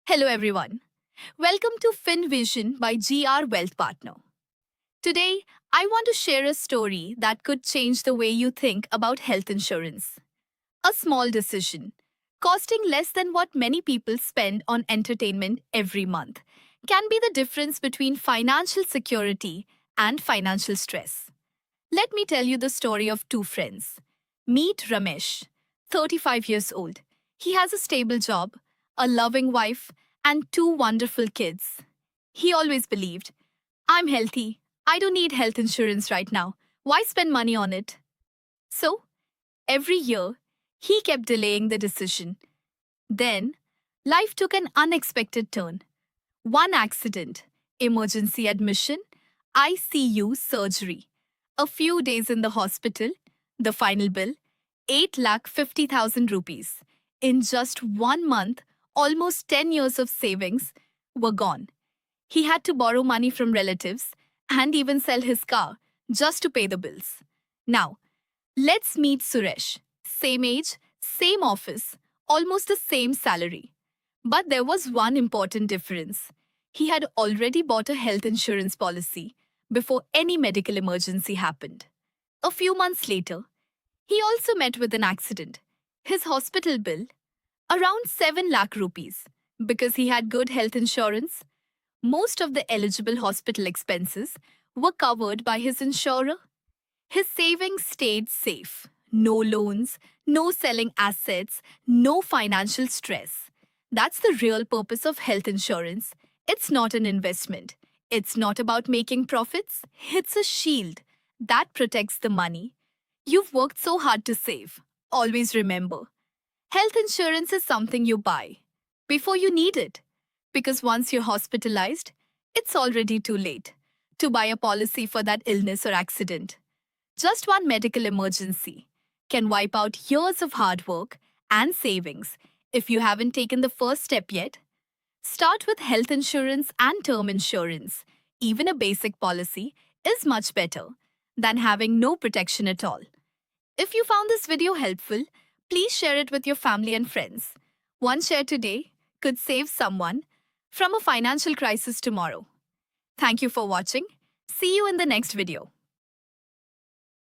Hello everyone. Welcome to FinVision by GR Wealth Partner. Today, I want to share a story that could change the way you think about health insurance. A small decision, costing less than what many people spend on entertainment every month, can be the difference between financial security and financial stress. Let me tell you the story of two friends. Meet Ramesh, 35 years old. He has a stable job, a loving wife, and two wonderful kids. He always believed, I'm healthy. I don't need health insurance right now. Why spend money on it? So, every year, he kept delaying the decision. Then, life took an unexpected turn. One accident, emergency admission, ICU surgery. A few days in the hospital, the final bill, 8,50,000 rupees. In just 1 month, almost 10 years of savings were gone. He had to borrow money from relatives and even sell his car just to pay the bills. Now, let's meet Suresh. Same age, same office, almost the same salary. But there was one important difference. He had already bought a health insurance policy before any medical emergency happened. A few months later, he also met with an accident. His hospital bill, around 7 lakh rupees. Because he had good health insurance, most of the eligible hospital expenses were covered by his insurer. His savings stayed safe. No loans, no selling assets, no financial stress. That's the real purpose of health insurance. It's not an investment. It's not about making profits. It's a shield that protects the money you've worked so hard to save. Always remember, health insurance is something you buy before you need it. Because once you're hospitalized, it's already too late to buy a policy for that illness or accident. Just one medical emergency can wipe out years of hard work and savings. If you haven't taken the first step yet, start with health insurance and term insurance. Even a basic policy is much better than having no protection at all. If you found this video helpful, please share it with your family and friends. One share today could save someone from a financial crisis tomorrow. Thank you for watching. See you in the next video.